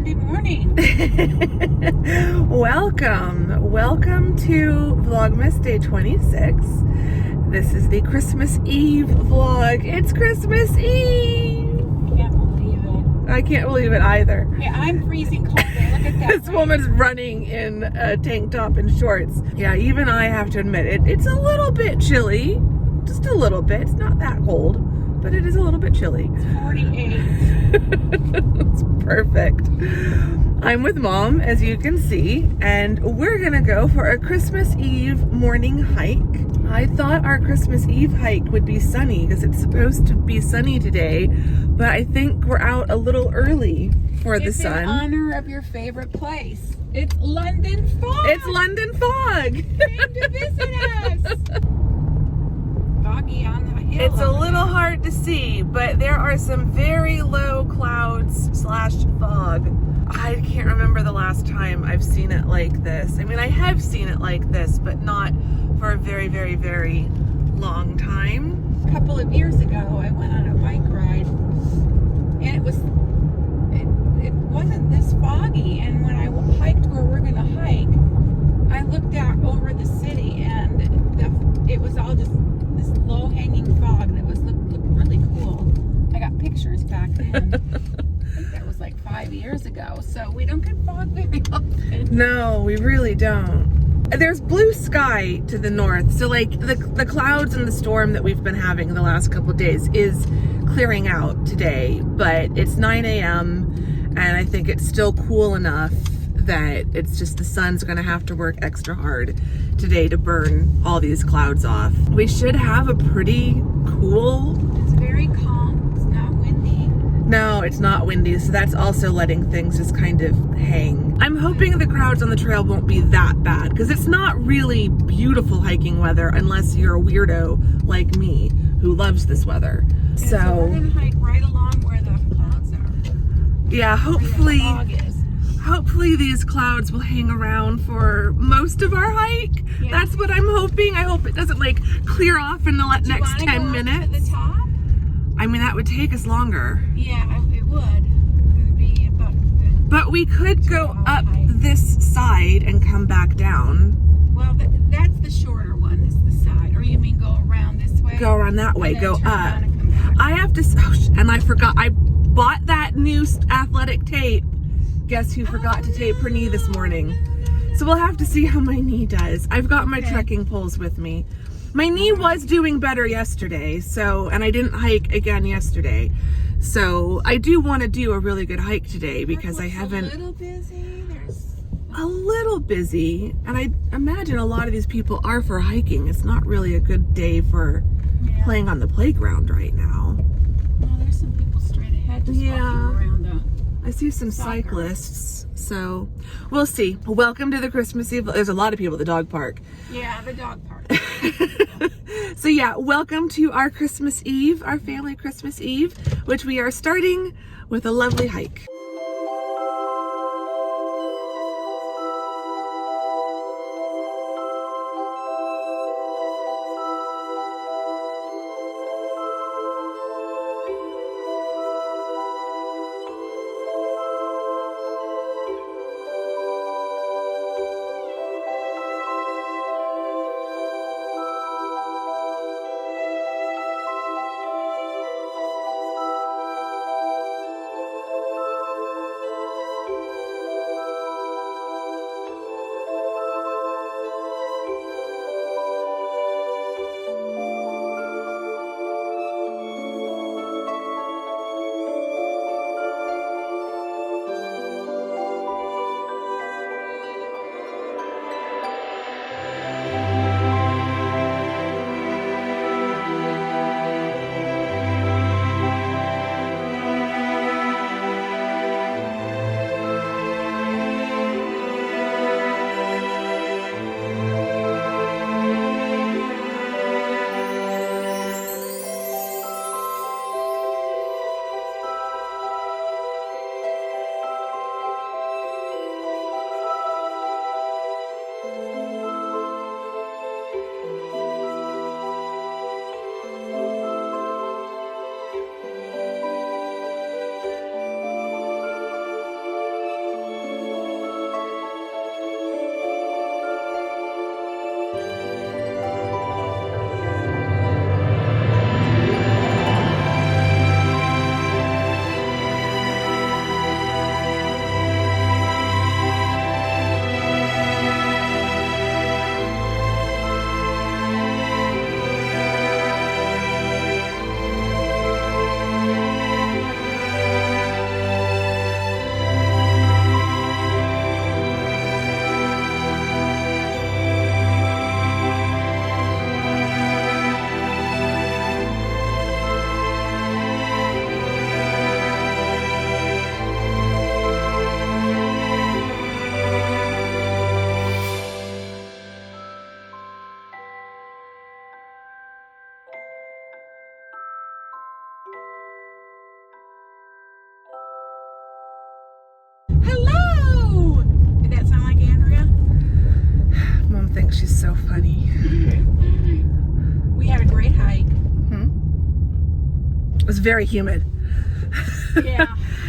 Saturday morning. Welcome to Vlogmas Day 26. This is the Christmas Eve vlog. It's Christmas Eve! Can't believe it. I can't believe it either. Yeah, I'm freezing cold. Look at that. This woman's running in a tank top and shorts. Yeah, even I have to admit it's a little bit chilly. Just a little bit. It's not that cold, but it is a little bit chilly. It's 48. It's perfect. I'm with Mom, as you can see, and we're gonna go for a Christmas Eve morning hike. I thought our Christmas Eve hike would be sunny because it's supposed to be sunny today, but I think we're out a little early for the sun. It's in honor of your favorite place. It's London Fog. It's London Fog. Came to visit us. Foggy on the hill. It's a little hard to see, but there are some very low clouds / fog. I can't remember the last time I've seen it like this. I mean, I have seen it like this, but not for a very, very, very long time. A couple of years ago, I went on a bike ride, and it wasn't this foggy. And when I hiked where we're gonna hike, I looked out over the city, and it was all just this low-hanging fog, and it looked really cool. I got pictures back then. I think that was like 5 years ago, so we don't get fog very often. No, we really don't. There's blue sky to the north, so like the clouds and the storm that we've been having the last couple of days is clearing out today, but it's 9 a.m. and I think it's still cool enough that it's just the sun's gonna have to work extra hard today to burn all these clouds off. We should have a pretty cool... It's very calm, it's not windy. No, it's not windy, so that's also letting things just kind of hang. I'm hoping the crowds on the trail won't be that bad, because it's not really beautiful hiking weather unless you're a weirdo like me who loves this weather. So we're gonna hike right along where the clouds are. Yeah, Where the fog is. hopefully these clouds will hang around for most of our hike. Yeah. That's what I'm hoping. I hope it doesn't like clear off in the next 10 go minutes. up to the top? I mean, that would take us longer. Yeah, it would. It would be about good. But we could go 2 hour up hike. this side and come back down. Well, that's the shorter one, is the side. Or you mean go around this way? Go around that way, and then go turn up. around and come back. I have to, and I forgot, I bought that new athletic tape. Guess who forgot to tape her knee this morning? So we'll have to see how my knee does. I've got my trekking poles with me. My knee was doing better yesterday, and I didn't hike again yesterday. So I do want to do a really good hike today because I haven't... A little busy. A little busy, and I imagine a lot of these people are for hiking. It's not really a good day for playing on the playground right now. Well, there's some people straight ahead just walking around the... I see some cyclists, so we'll see. Welcome to the Christmas Eve. There's a lot of people at the dog park. Yeah, the dog park. So yeah, welcome to our Christmas Eve, our family Christmas Eve, which we are starting with a lovely hike. thinks she's so funny. We had a great hike. It was very humid. Yeah.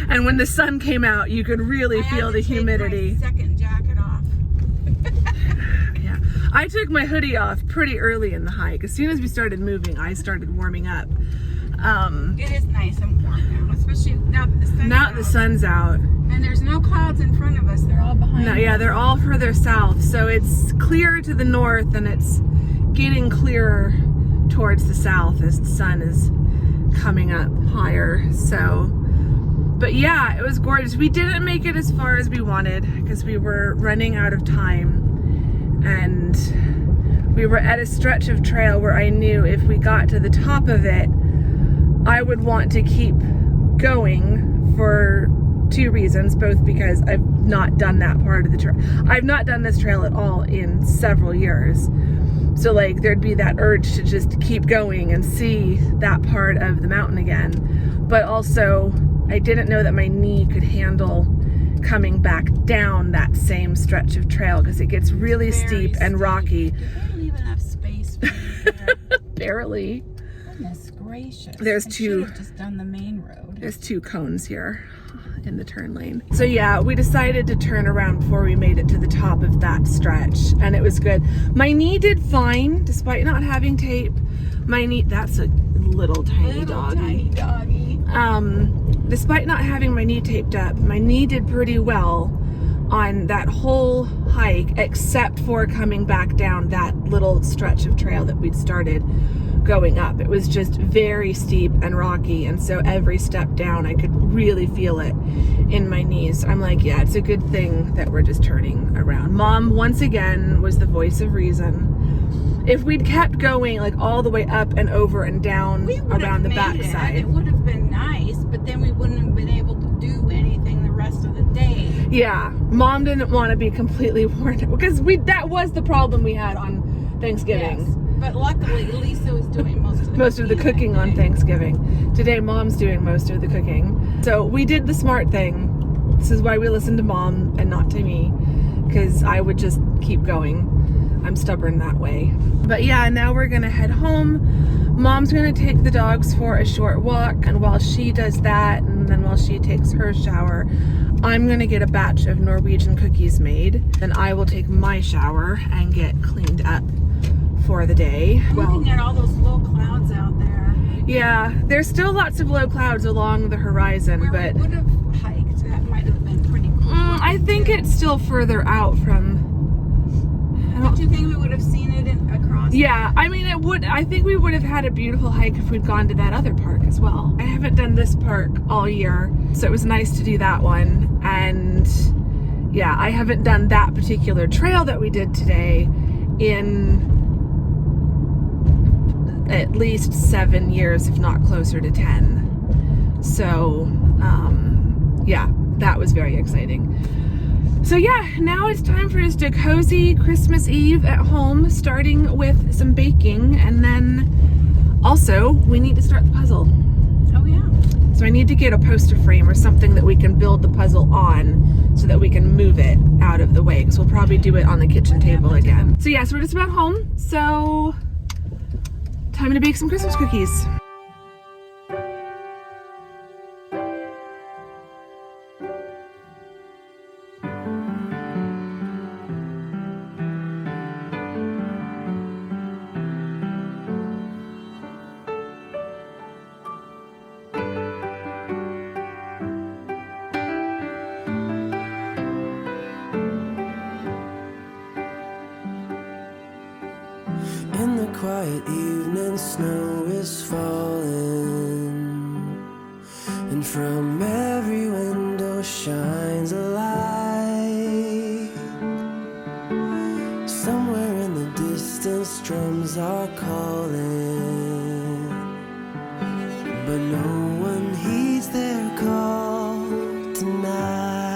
And when the sun came out, you could really feel the humidity. My second jacket off. Yeah. I took my hoodie off pretty early in the hike. As soon as we started moving, I started warming up. It is nice and warm now, especially now that the sun's out. And there's no clouds in front of us. They're all behind us. Yeah, they're all further south. So it's clear to the north and it's getting clearer towards the south as the sun is coming up higher. So, but yeah, it was gorgeous. We didn't make it as far as we wanted because we were running out of time, and we were at a stretch of trail where I knew if we got to the top of it, I would want to keep going for two reasons, both because I've not done that part of the trail. I've not done this trail at all in several years. So like there'd be that urge to just keep going and see that part of the mountain again. But also I didn't know that my knee could handle coming back down that same stretch of trail because it gets really steep and rocky. Did they leave enough space for you there? Barely. Goodness gracious. There's I two. should have just done the main road. There's two cones here in the turn lane. So yeah, we decided to turn around before we made it to the top of that stretch, and it was good. My knee did fine despite not having tape. My knee, that's a little tiny doggy. Despite not having my knee taped up, my knee did pretty well on that whole hike, except for coming back down that little stretch of trail that we'd started going up. It was just very steep and rocky, and so every step down I could really feel it in my knees. I'm like, yeah, it's a good thing that we're just turning around. Mom once again was the voice of reason. If we'd kept going like all the way up and over and down around the backside, it would have been nice, but then we wouldn't have been able to do anything the rest of the day. Yeah, Mom didn't want to be completely worn out because that was the problem we had on Thanksgiving. Yes. But luckily, Lisa was doing most of the cooking on Thanksgiving. Today, Mom's doing most of the cooking. So we did the smart thing. This is why we listened to Mom and not to me, because I would just keep going. I'm stubborn that way. But yeah, now we're gonna head home. Mom's gonna take the dogs for a short walk, and while she does that, and then while she takes her shower, I'm gonna get a batch of Norwegian cookies made. Then I will take my shower and get cleaned up for the day. I'm looking at all those low clouds out there. Yeah, there's still lots of low clouds along the horizon, Where but we would have hiked, that might have been pretty cool. I think it's still further out from. Don't you think we would have seen it across? Yeah, I mean it would. I think we would have had a beautiful hike if we'd gone to that other park as well. I haven't done this park all year, so it was nice to do that one. And yeah, I haven't done that particular trail that we did today in at least 7 years, if not closer to 10. So yeah, that was very exciting. So yeah, now it's time for just a cozy Christmas Eve at home, starting with some baking, and then also we need to start the puzzle. Oh yeah. So I need to get a poster frame or something that we can build the puzzle on so that we can move it out of the way, because we'll probably do it on the kitchen table again. So yeah, so we're just about home, so time to bake some Christmas cookies. In the quiet evening, snow is falling, and from every window shines a light. Somewhere in the distance, drums are calling, but no one heeds their call tonight.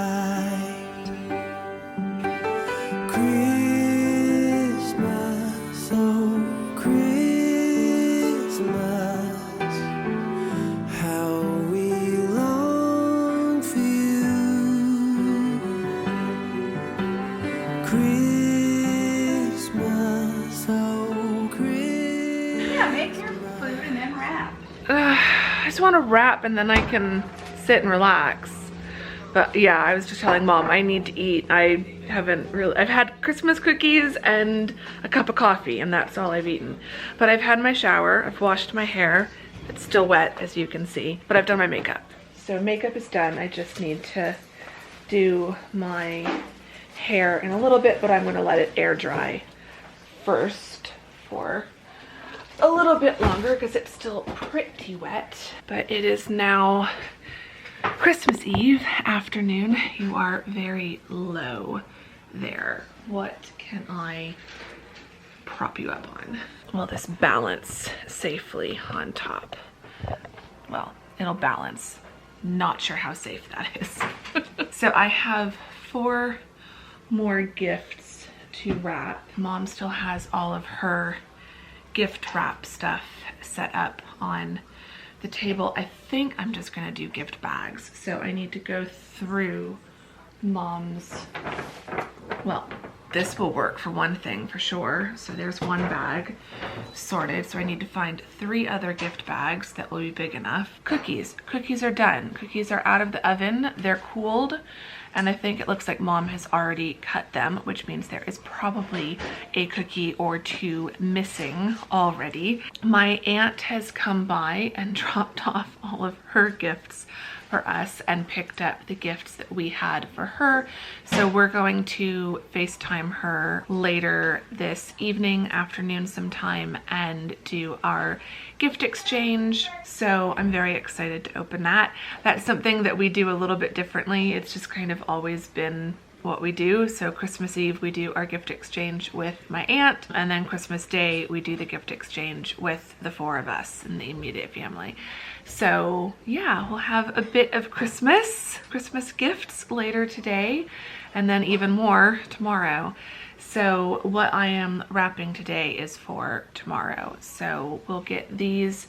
Christmas, want to wrap and then I can sit and relax. But yeah, I was just telling Mom I need to eat. I've had Christmas cookies and a cup of coffee, and that's all I've eaten. But I've had my shower, I've washed my hair. It's still wet, as you can see, but I've done my makeup. So makeup is done. I just need to do my hair in a little bit, but I'm gonna let it air dry first for a little bit longer because it's still pretty wet. But it is now Christmas Eve afternoon. You are very low there. What can I prop you up on? Will this balance safely on top? Well, it'll balance. Not sure how safe that is. So I have 4 more gifts to wrap. Mom still has all of her gift wrap stuff set up on the table. I think I'm just gonna do gift bags. So I need to go through Mom's, well, this will work for one thing for sure. So there's one bag sorted. So I need to find 3 other gift bags that will be big enough. Cookies. Cookies are done. Cookies are out of the oven. They're cooled. And I think it looks like Mom has already cut them, which means there is probably a cookie or 2 missing already. My aunt has come by and dropped off all of her gifts for us and picked up the gifts that we had for her. So we're going to FaceTime her later this evening, afternoon sometime, and do our gift exchange. So I'm very excited to open that. That's something that we do a little bit differently. It's just kind of always been what we do. So Christmas Eve we do our gift exchange with my aunt, and then Christmas Day we do the gift exchange with the 4 of us in the immediate family. So yeah, we'll have a bit of Christmas gifts later today, and then even more tomorrow. So what I am wrapping today is for tomorrow. So we'll get these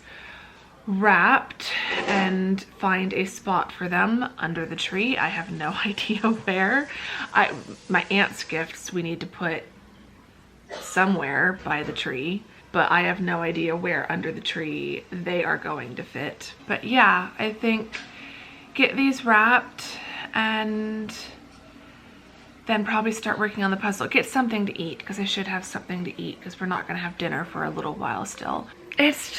wrapped and find a spot for them under the tree. I have no idea where. My aunt's gifts we need to put somewhere by the tree, but I have no idea where under the tree they are going to fit. But yeah, I think get these wrapped and then probably start working on the puzzle. Get something to eat, because I should have something to eat, because we're not gonna have dinner for a little while still. It's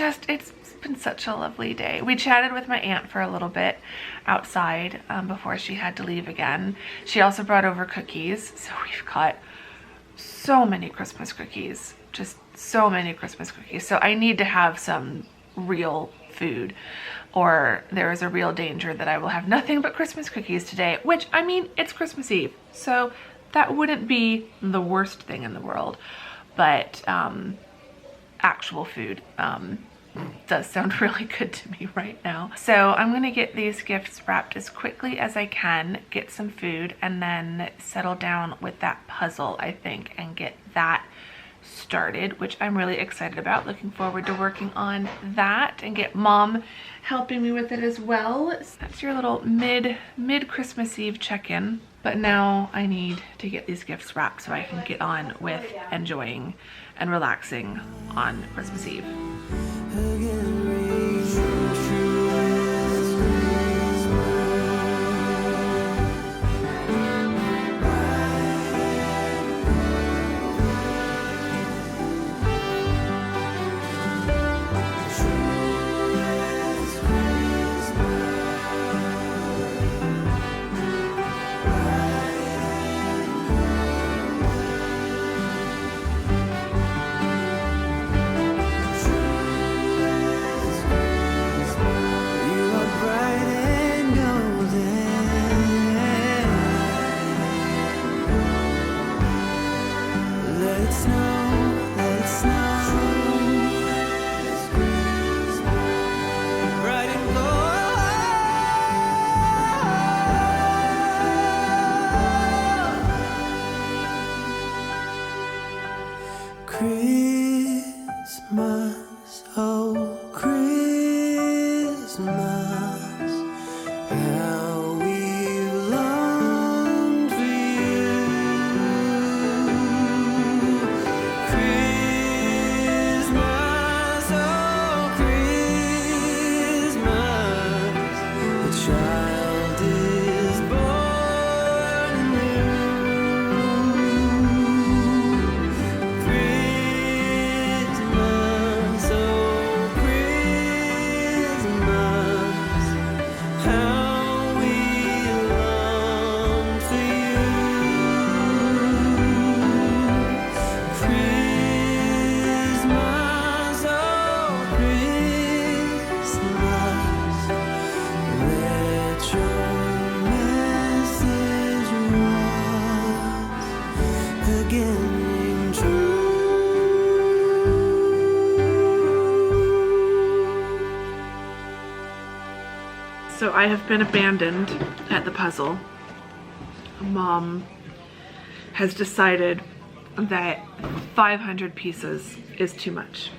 been such a lovely day. We chatted with my aunt for a little bit outside before she had to leave again. She also brought over cookies, so we've got so many Christmas cookies, just so many Christmas cookies. So I need to have some real food, or there is a real danger that I will have nothing but Christmas cookies today, which, I mean, it's Christmas Eve, so that wouldn't be the worst thing in the world. But actual food does sound really good to me right now. So I'm gonna get these gifts wrapped as quickly as I can, get some food, and then settle down with that puzzle, I think, and get that started, which I'm really excited about. Looking forward to working on that and get Mom helping me with it as well. So that's your little mid Christmas Eve check-in. But now I need to get these gifts wrapped so I can get on with enjoying and relaxing on Christmas Eve. So I have been abandoned at the puzzle. Mom has decided that 500 pieces is too much.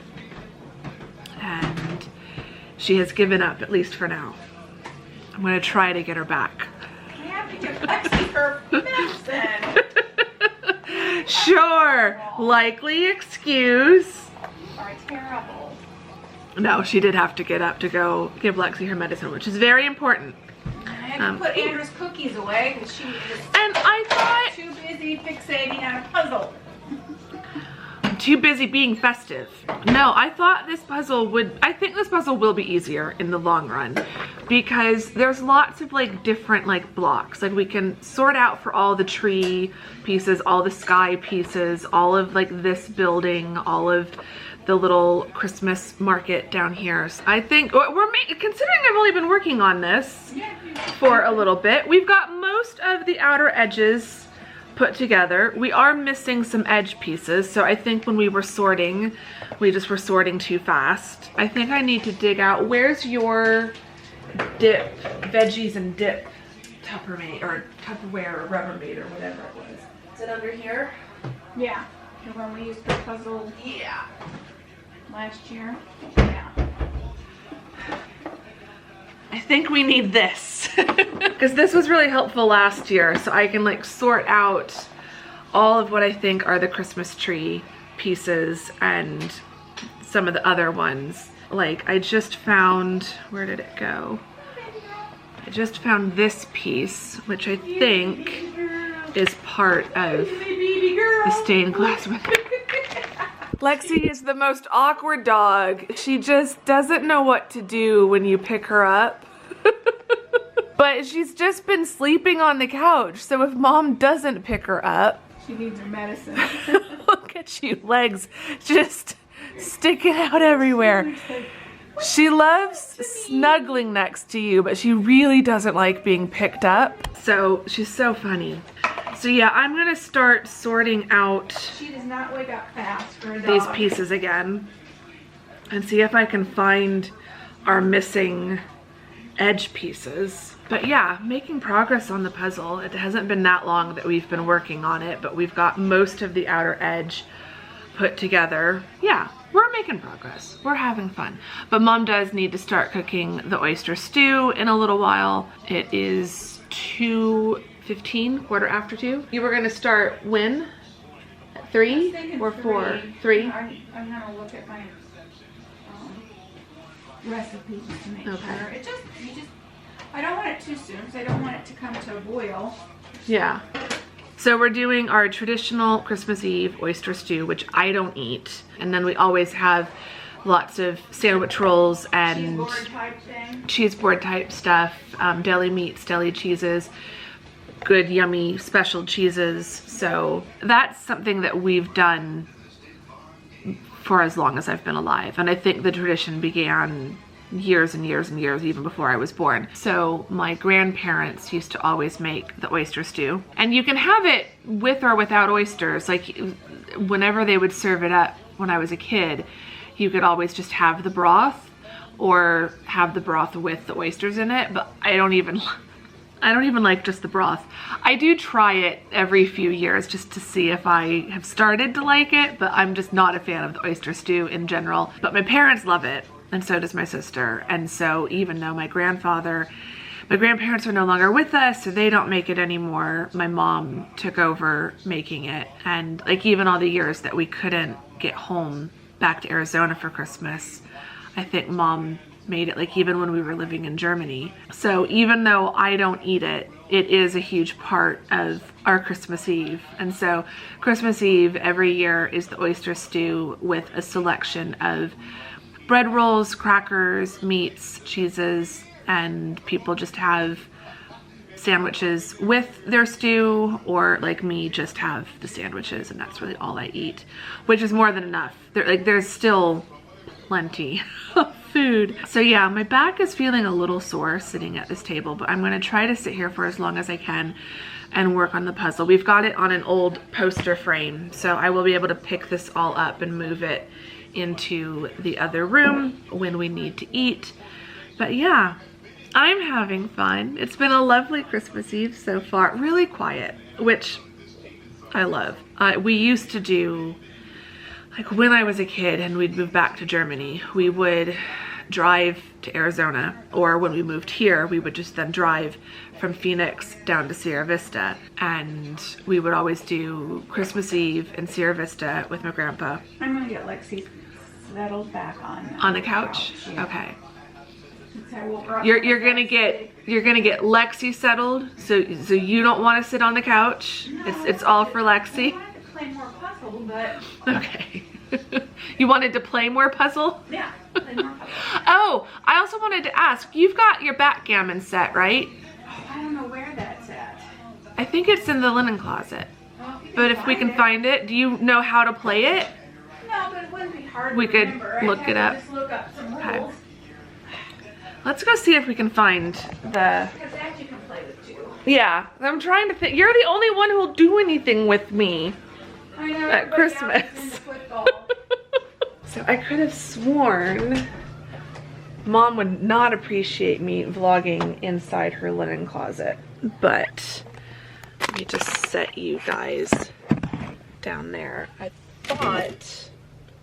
And she has given up, at least for now. I'm gonna try to get her back. I have to give Lexi her medicine. Sure, likely excuse. You are terrible. No, she did have to get up to go give Lexi her medicine, which is very important. I had to put Andrew's cookies away because she is And I thought, too busy fixating on a puzzle. I'm too busy being festive. No, I thought this puzzle would, I think this puzzle will be easier in the long run because there's lots of like different like blocks. Like we can sort out for all the tree pieces, all the sky pieces, all of like this building, all of the little Christmas market down here. So I think considering I've only been working on this for a little bit, we've got most of the outer edges put together. We are missing some edge pieces, so I think when we were sorting, we just were sorting too fast. I think I need to dig out, where's your dip, veggies and dip Tupperware or Rubbermaid or whatever it was. Is it under here? Yeah, the one we used for puzzle Yeah. last year. Yeah. I think we need this because this was really helpful last year, so I can like sort out all of what I think are the Christmas tree pieces and some of the other ones. Like I just found, where did it go? I just found this piece, which I think is part of the stained glass window. Lexi is the most awkward dog. She just doesn't know what to do when you pick her up. But she's just been sleeping on the couch, so if Mom doesn't pick her up... She needs her medicine. Look at you, legs just sticking out everywhere. She loves snuggling next to you, but she really doesn't like being picked up. So she's so funny. So yeah, I'm gonna start sorting out She does not wake up fast for a dog. these pieces again and see if I can find our missing edge pieces. But yeah, making progress on the puzzle. It hasn't been that long that we've been working on it, but we've got most of the outer edge put together. Yeah, we're making progress. We're having fun. But Mom does need to start cooking the oyster stew in a little while. It is 2:15, 2:45. You were gonna start when? At 3 or 4? 3? I'm gonna look at my recipes to make sure. I don't want it too soon because I don't want it to come to a boil. Yeah. So we're doing our traditional Christmas Eve oyster stew, which I don't eat. And then we always have lots of sandwich rolls and cheese board type stuff, deli meats, deli cheeses, good yummy special cheeses. So that's something that we've done for as long as I've been alive. And I think the tradition began years and years and years, even before I was born. So my grandparents used to always make the oyster stew. And you can have it with or without oysters. Like whenever they would serve it up when I was a kid, you could always just have the broth or have the broth with the oysters in it. But I don't even like just the broth. I do try it every few years just to see if I have started to like it, but I'm just not a fan of the oyster stew in general. But my parents love it, and so does my sister. And so even though my grandparents are no longer with us, so they don't make it anymore, my mom took over making it. And like even all the years that we couldn't get home back to Arizona for Christmas, I think Mom made it, like even when we were living in Germany. So even though I don't eat it, it is a huge part of our Christmas Eve. And so Christmas Eve every year is the oyster stew with a selection of bread rolls, crackers, meats, cheeses, and people just have sandwiches with their stew, or like me, just have the sandwiches, and that's really all I eat, which is more than enough. There's still plenty of food. So yeah, my back is feeling a little sore sitting at this table, but I'm gonna try to sit here for as long as I can and work on the puzzle. We've got it on an old poster frame, so I will be able to pick this all up and move it into the other room when we need to eat. But yeah, I'm having fun. It's been a lovely Christmas Eve so far. Really quiet, which I love. We used to do, like when I was a kid and we'd move back to Germany, we would drive to Arizona, or when we moved here, we would just then drive from Phoenix down to Sierra Vista, and we would always do Christmas Eve in Sierra Vista with my grandpa. I'm gonna get Lexi settled back on the couch. Yeah. Okay. So You're gonna get Lexi settled, so you don't want to sit on the couch. No, It's all for Lexi. I wanted to play more puzzle, but Okay. You wanted to play more puzzle? yeah, play more puzzle. Oh, I also wanted to ask, you've got your backgammon set, right? Oh, I don't know where that's at. I think it's in the linen closet. Well, you But if we can it. find it, do you know how to play it? No, but it wouldn't be hard We to could remember. I'd look have it to up. Just look up some Okay. rules. Let's go see if we can find the... Because that you can play with too. Yeah, I'm trying to think. You're the only one who'll do anything with me I know, at everybody else is Christmas. into football. So I could have sworn Mom would not appreciate me vlogging inside her linen closet. But let me just set you guys down there. I thought,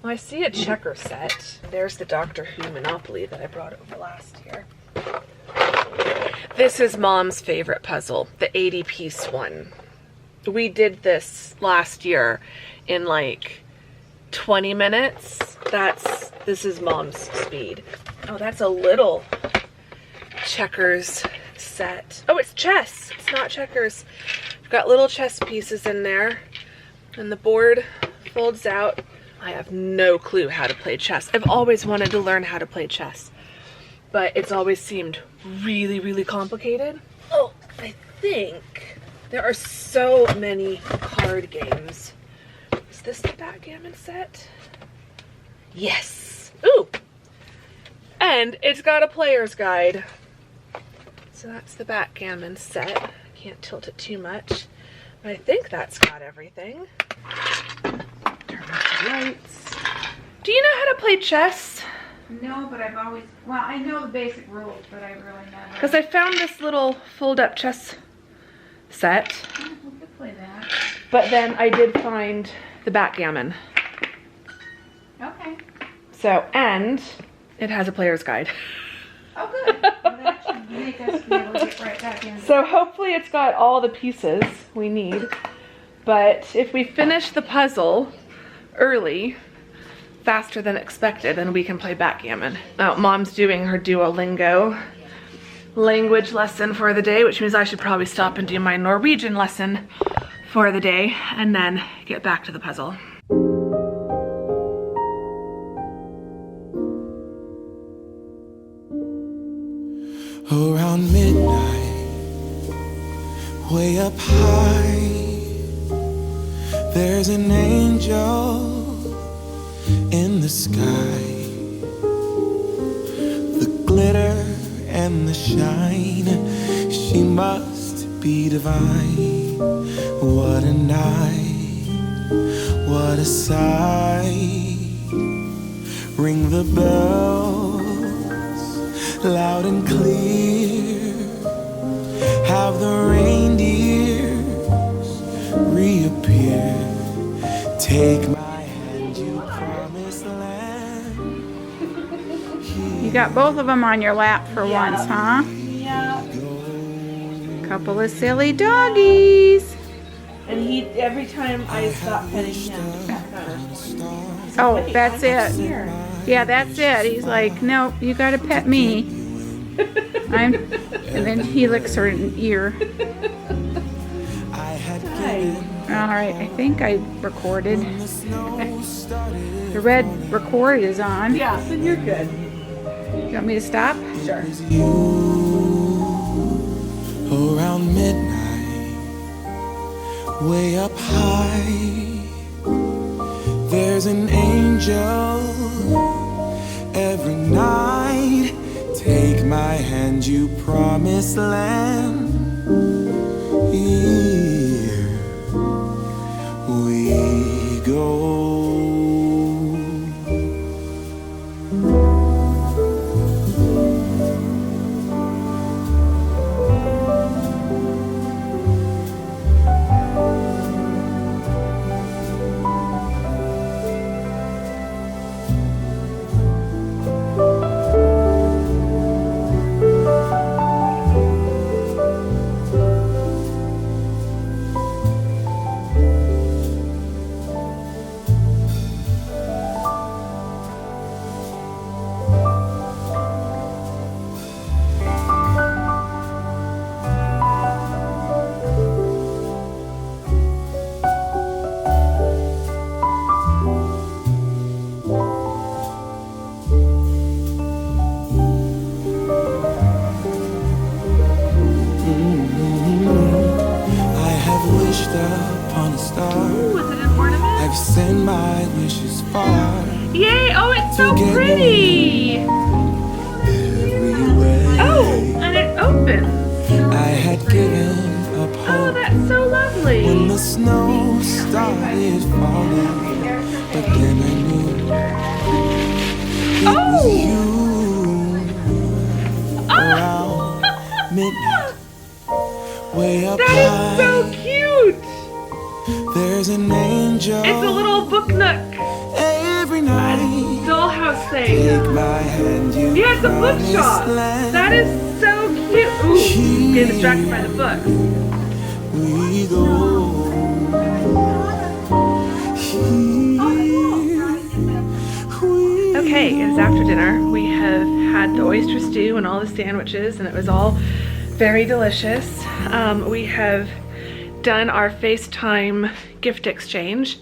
well, I see a checker set. There's the Doctor Who Monopoly that I brought over last year. This is Mom's favorite puzzle, the 80-piece one. We did this last year in like 20 minutes. This is Mom's speed. Oh, that's a little checkers set. Oh, it's chess. It's not checkers. We've got little chess pieces in there, and the board folds out. I have no clue how to play chess. I've always wanted to learn how to play chess, but it's always seemed really, really complicated. Oh, I think there are so many card games. Is this the backgammon set? Yes. Ooh. And it's got a player's guide. So that's the backgammon set. Can't tilt it too much. But I think that's got everything. Turn off the lights. Do you know how to play chess? No, but I've always, well, I know the basic rules, but I really never. Because I found this little fold-up chess set. Yeah, we could play that. But then I did find the backgammon. Okay. So, and it has a player's guide. Oh, good. Well, that should make us be able to get right back in. So hopefully it's got all the pieces we need. But if we finish the puzzle early, faster than expected, then we can play backgammon. Oh, Mom's doing her Duolingo language lesson for the day, which means I should probably stop and do my Norwegian lesson for the day and then get back to the puzzle. Around midnight, way up high, there's an angel in the sky. The glitter and the shine, she must be divine. What a night, what a sight. Ring the bells loud and clear. Have the reindeers reappear. Take my hand, you promised land. You got both of them on your lap for once, huh? Yeah. Couple of silly doggies. And he, every time I stop petting him, he got better. Oh, that's it. Yeah, that's it. He's like, no, you gotta pet me. And then he licks her ear. All right, I think I recorded. The red record is on. Yeah, then you're good. You want me to stop? Sure. Around midnight, way up high, there's an angel every night. Take my hand, you promised land. Here we go. I've wished upon a star. Ooh, is it an ornament? I've sent my wishes far. Yay! Oh, it's so Together. pretty! Everywhere. Oh, and it opens. I had given up Oh, hope that's so lovely. when the snow started falling, but then I knew it was you. Around midnight, way up That is so high, cute! there's an angel. It's a little book nook. Every night, Dollhouse thing. take my hand, you Yeah, it's a bookshop. promised land. That is so cute. Ooh, get distracted by the books. We go. Okay, it is after dinner. We have had the oyster stew and all the sandwiches, and it was all very delicious. We have done our FaceTime gift exchange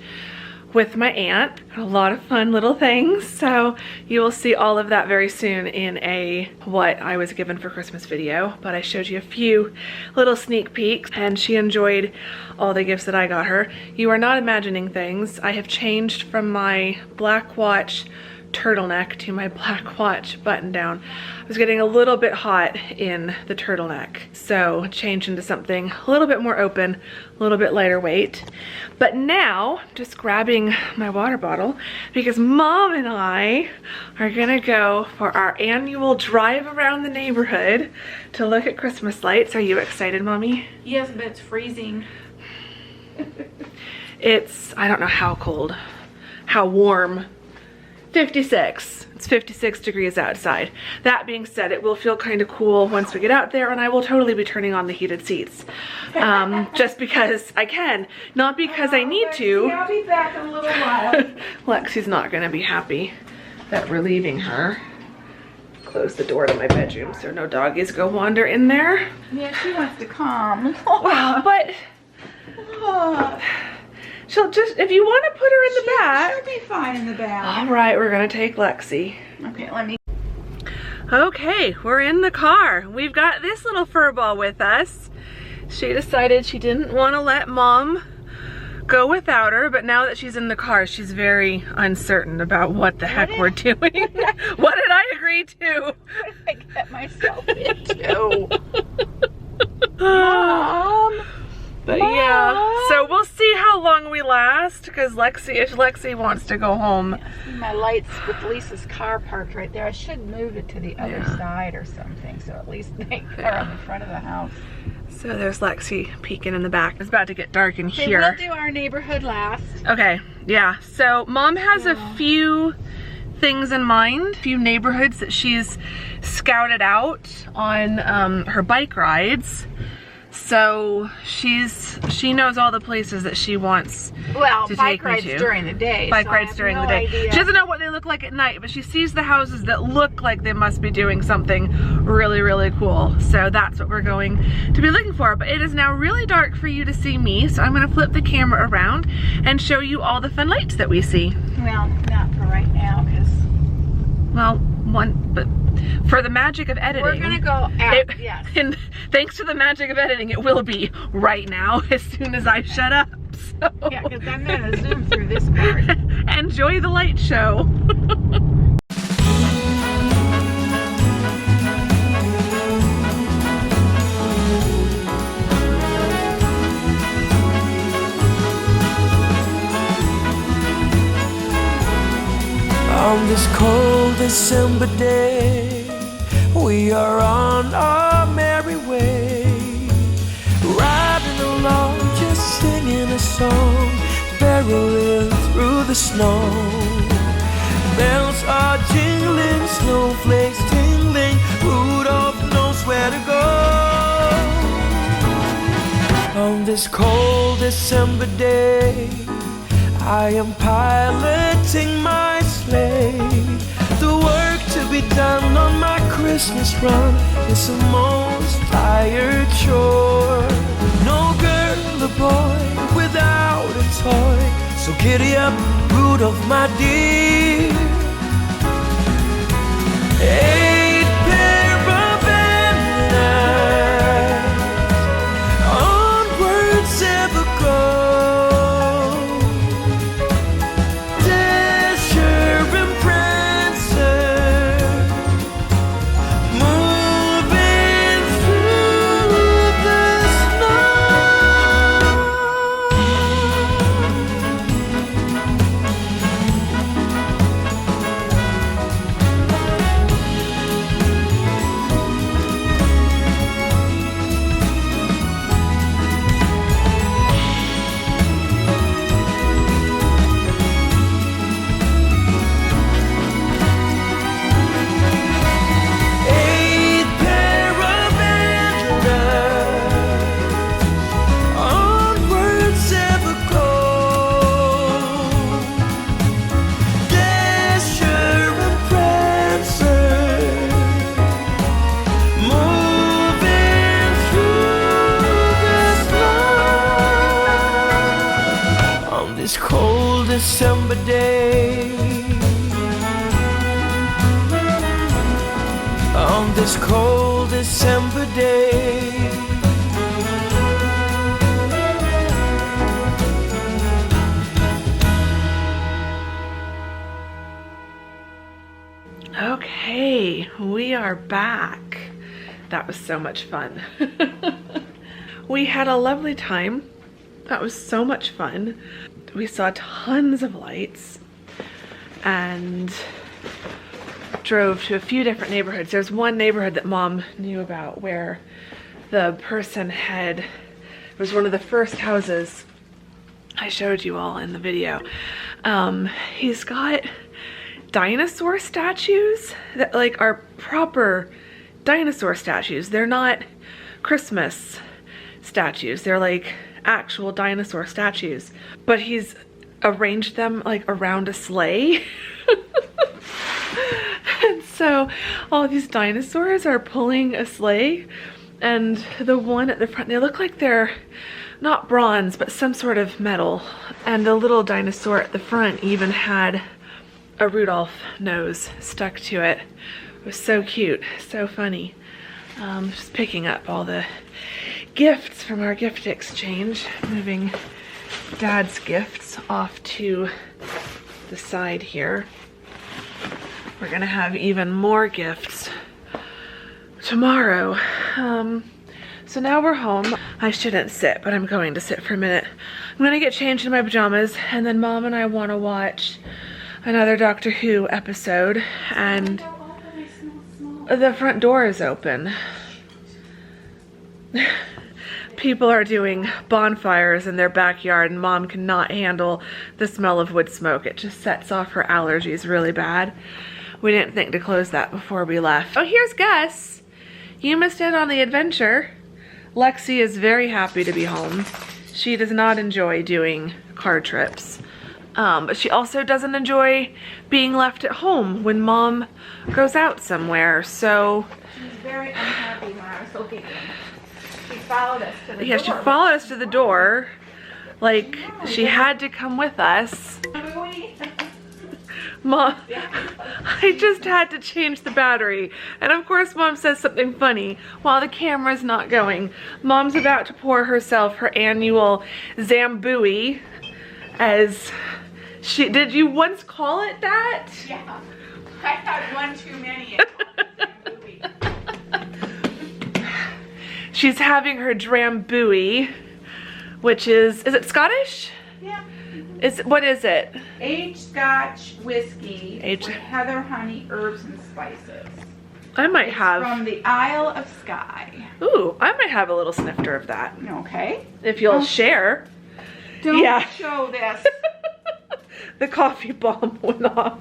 with my aunt. A lot of fun little things, so you will see all of that very soon in a what I was given for Christmas video, but I showed you a few little sneak peeks and she enjoyed all the gifts that I got her. You are not imagining things. I have changed from my black watch turtleneck to my black watch button down. I was getting a little bit hot in the turtleneck, so changed into something a little bit more open, a little bit lighter weight. But now, just grabbing my water bottle because Mom and I are gonna go for our annual drive around the neighborhood to look at Christmas lights. Are you excited, Mommy? Yes, but it's freezing. It's, I don't know how cold, how warm. 56. It's 56 degrees outside. That being said, it will feel kind of cool once we get out there, and I will totally be turning on the heated seats. Just because I can, not because I need to. I'll be back in a little while. Lexi's not gonna be happy that we're leaving her. Close the door to my bedroom so no doggies go wander in there. Yeah, she wants to come. Well, but she'll just, if you want to put her in the back. She'll be fine in the back. All right, we're gonna take Lexi. Okay, let me. Okay, we're in the car. We've got this little furball with us. She decided she didn't want to let Mom go without her, but now that she's in the car, she's very uncertain about what the heck we're doing. What did I agree to? What did I get myself into? Mom! But yeah, so we'll see how long we last, because if Lexi wants to go home. See my lights with Lisa's car parked right there. I should move it to the other side or something, so at least they are on the front of the house. So there's Lexi peeking in the back. It's about to get dark in here. We'll do our neighborhood last. Okay, yeah. So Mom has a few things in mind, a few neighborhoods that she's scouted out on her bike rides. So she knows all the places that she wants to bike take me rides to. during the day. Bike so rides during the day. Idea. She doesn't know what they look like at night, but she sees the houses that look like they must be doing something really, really cool. So that's what we're going to be looking for. But it is now really dark for you to see me, so I'm gonna flip the camera around and show you all the fun lights that we see. Well, not for right now, because but for the magic of editing. we're gonna go out, yes. And thanks to the magic of editing, it will be right now as soon as I shut up. So. Yeah, because I'm gonna zoom through this part. Enjoy the light show. On this cold December day, we are on our merry way, riding along, just singing a song, barreling through the snow. Bells are jingling, snowflakes tingling, Rudolph knows where to go. On this cold December day, I am piloting my sleigh. The work to be done on my Christmas run is the most tired chore. No girl or boy without a toy, so giddy up, Rudolph, my dear. 8 pair of antlers, onward 7 this cold December day. On this cold December day. Okay, we are back. That was so much fun. We had a lovely time. That was so much fun. We saw tons of lights and drove to a few different neighborhoods. There's one neighborhood that Mom knew about where the person it was one of the first houses I showed you all in the video. He's got dinosaur statues that like are proper dinosaur statues. They're not Christmas statues. They're like actual dinosaur statues. But he's arranged them like around a sleigh. And so all these dinosaurs are pulling a sleigh, and the one at the front, they look like they're not bronze but some sort of metal, and the little dinosaur at the front even had a Rudolph nose stuck to it. It was so cute, so funny. Just picking up all the gifts from our gift exchange, moving Dad's gifts off to the side here. We're gonna have even more gifts tomorrow. So now we're home. I shouldn't sit, but I'm going to sit for a minute. I'm gonna get changed in my pajamas, and then Mom and I wanna watch another Doctor Who episode, and the front door is open. People are doing bonfires in their backyard, and Mom cannot handle the smell of wood smoke. It just sets off her allergies really bad. We didn't think to close that before we left. Oh, here's Gus. You missed out on the adventure. Lexi is very happy to be home. She does not enjoy doing car trips. But she also doesn't enjoy being left at home when Mom goes out somewhere, so... She's very unhappy when I was looking. She followed us to the door. Yeah, she followed us to the door. Like, she had to come with us. Mom, I just had to change the battery. And of course Mom says something funny while the camera's not going. Mom's about to pour herself her annual Zambui, as she, did you once call it that? Yeah, I had one too many. She's having her Drambuie, which is it Scottish? Yeah. What is it? Aged Scotch whiskey Aged. with heather, honey, herbs, and spices. I might have. From the Isle of Skye. Ooh, I might have a little snifter of that. Okay. If you'll share. Don't Yeah. show this. The coffee bomb went off.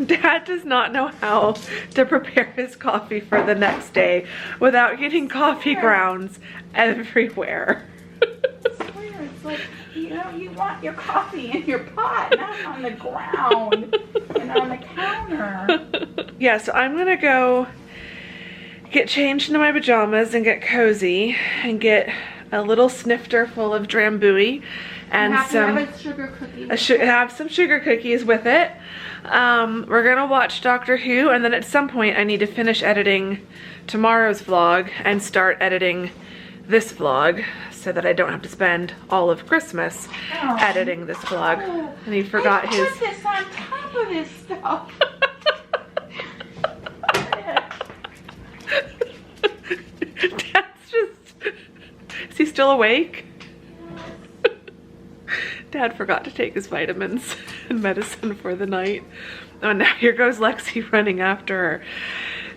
Dad does not know how to prepare his coffee for the next day without getting coffee grounds everywhere. It's weird. It's like, you know, you want your coffee in your pot, not on the ground and on the counter. Yeah, so I'm gonna go get changed into my pajamas and get cozy and get a little snifter full of Drambuie and some have a sugar cookie. have some sugar cookies with it. We're gonna watch Doctor Who, and then at some point I need to finish editing tomorrow's vlog and start editing this vlog so that I don't have to spend all of Christmas editing this vlog. And he forgot I his... put this on top of this stuff. Dad's just... Is he still awake? Dad forgot to take his vitamins and medicine for the night. Oh, now here goes Lexi running after her.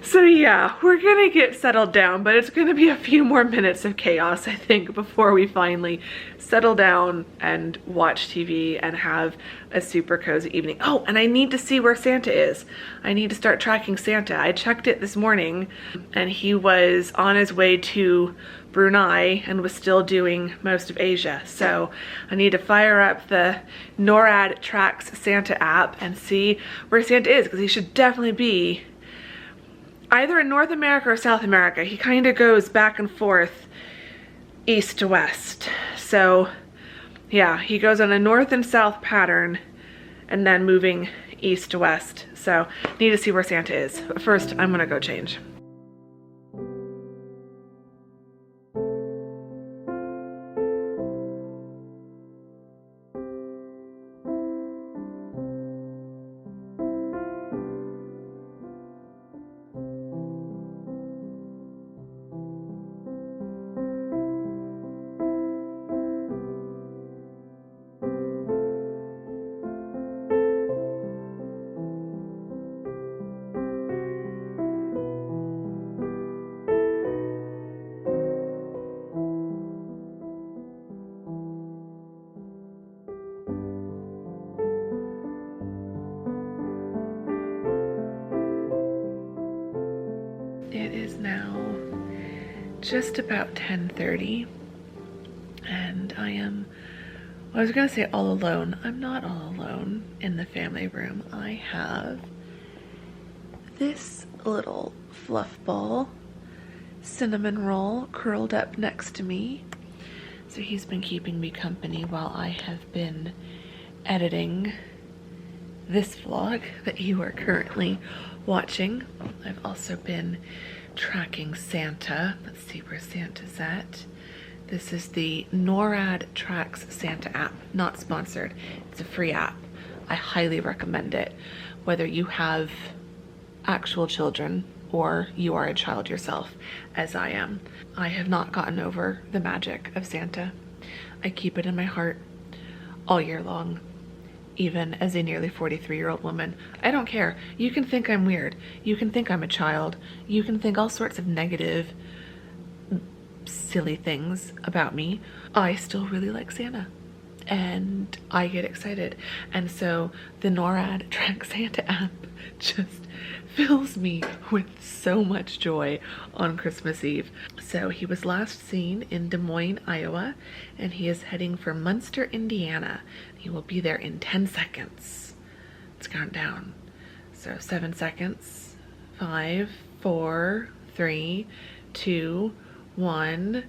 So yeah, we're gonna get settled down, but it's gonna be a few more minutes of chaos, I think, before we finally settle down and watch TV and have a super cozy evening. Oh, and I need to see where Santa is. I need to start tracking Santa. I checked it this morning, and he was on his way to Brunei and was still doing most of Asia. So I need to fire up the NORAD Tracks Santa app and see where Santa is, because he should definitely be either in North America or South America. He kind of goes back and forth east to west. So Yeah, he goes on a north and south pattern and then moving east to west. So need to see where Santa is. But first, I'm gonna go change. It is now just about 10:30 and I am, well, I was gonna say all alone. I'm not all alone in the family room. I have this little fluff ball cinnamon roll curled up next to me. So he's been keeping me company while I have been editing this vlog that you are currently watching. I've also been tracking Santa. Let's see where Santa's at. This is the NORAD Tracks Santa app, not sponsored. It's a free app. I highly recommend it, whether you have actual children or you are a child yourself, as I am. I have not gotten over the magic of Santa. I keep it in my heart all year long. Even as a nearly 43-year-old woman. I don't care. You can think I'm weird. You can think I'm a child. You can think all sorts of negative, silly things about me. I still really like Santa. And I get excited. And so the NORAD Track Santa app just fills me with so much joy on Christmas Eve. So he was last seen in Des Moines, Iowa, and he is heading for Munster, Indiana. He will be there in 10 seconds. Let's count down. So 7 seconds. 5, 4, 3, 2, 1.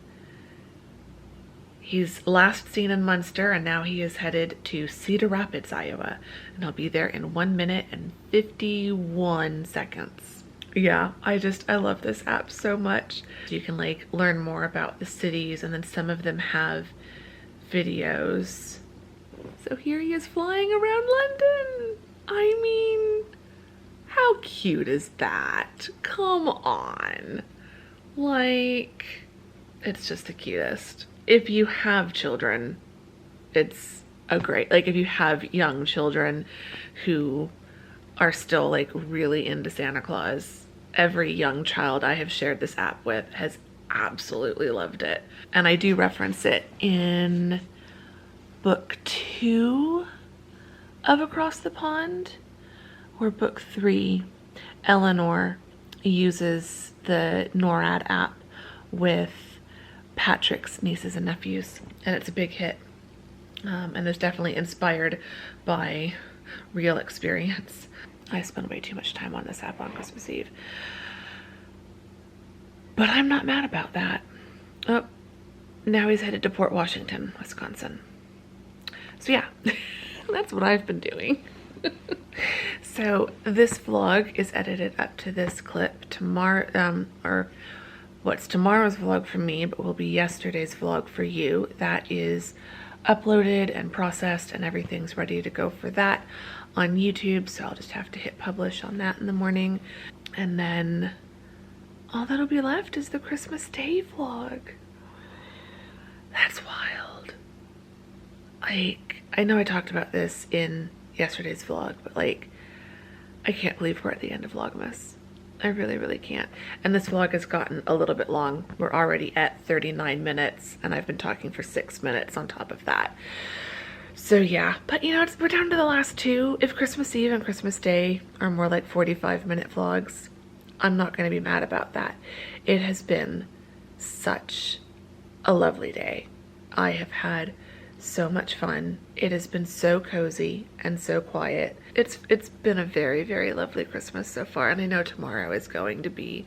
He's last seen in Munster, and now he is headed to Cedar Rapids, Iowa. And he'll be there in 1 minute and 51 seconds. Yeah, I love this app so much. You can like learn more about the cities, and then some of them have videos. So here he is flying around London. I mean, how cute is that? Come on. Like, it's just the cutest. If you have children, it's a great, like if you have young children who are still like really into Santa Claus, every young child I have shared this app with has absolutely loved it. And I do reference it in book 2 of Across the Pond, where book 3, Eleanor uses the NORAD app with Patrick's nieces and nephews, and it's a big hit, and it's definitely inspired by real experience. I spend way too much time on this app on Christmas Eve, but I'm not mad about that. Oh, now he's headed to Port Washington, Wisconsin. So yeah, that's what I've been doing. So this vlog is edited up to this clip tomorrow, or what's tomorrow's vlog for me, but will be yesterday's vlog for you. That is uploaded and processed and everything's ready to go for that on YouTube. So I'll just have to hit publish on that in the morning. And then all that'll be left is the Christmas Day vlog. That's wild. Like, I know I talked about this in yesterday's vlog, but like, I can't believe we're at the end of Vlogmas. I really, really can't. And this vlog has gotten a little bit long. We're already at 39 minutes and I've been talking for 6 minutes on top of that. So yeah, but you know, we're down to the last 2. If Christmas Eve and Christmas Day are more like 45-minute vlogs, I'm not going to be mad about that. It has been such a lovely day. I have had so much fun. It has been so cozy and so quiet. It's been a very, very lovely Christmas so far, and I know tomorrow is going to be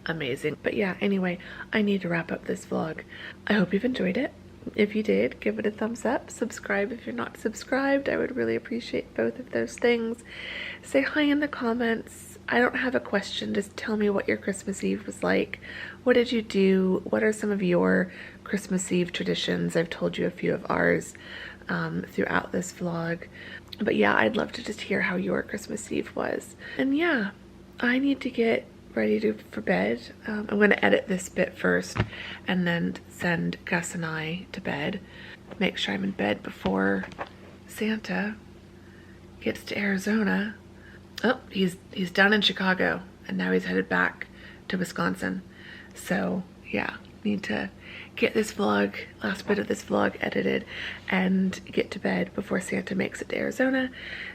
amazing. But yeah, anyway, I need to wrap up this vlog. I hope you've enjoyed it. If you did, give it a thumbs up. Subscribe if you're not subscribed. I would really appreciate both of those things. Say hi in the comments. I don't have a question. Just tell me what your Christmas Eve was like. What did you do? What are some of your Christmas Eve traditions? I've told you a few of ours throughout this vlog. But yeah, I'd love to just hear how your Christmas Eve was. And yeah, I need to get ready for bed. I'm going to edit this bit first and then send Gus and I to bed. Make sure I'm in bed before Santa gets to Arizona. Oh, he's done in Chicago and now he's headed back to Wisconsin. So yeah, need to get this vlog, last bit of this vlog edited and get to bed before Santa makes it to Arizona.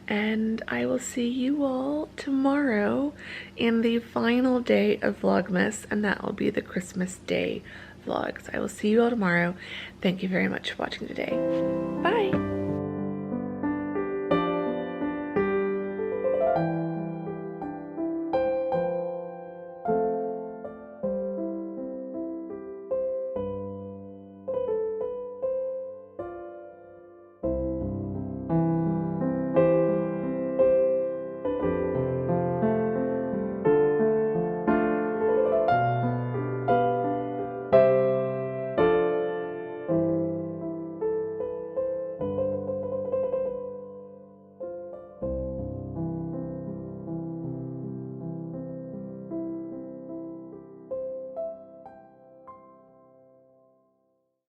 And I will see you all tomorrow in the final day of Vlogmas, and that will be the Christmas Day vlogs. I will see you all tomorrow. Thank you very much for watching today. Bye!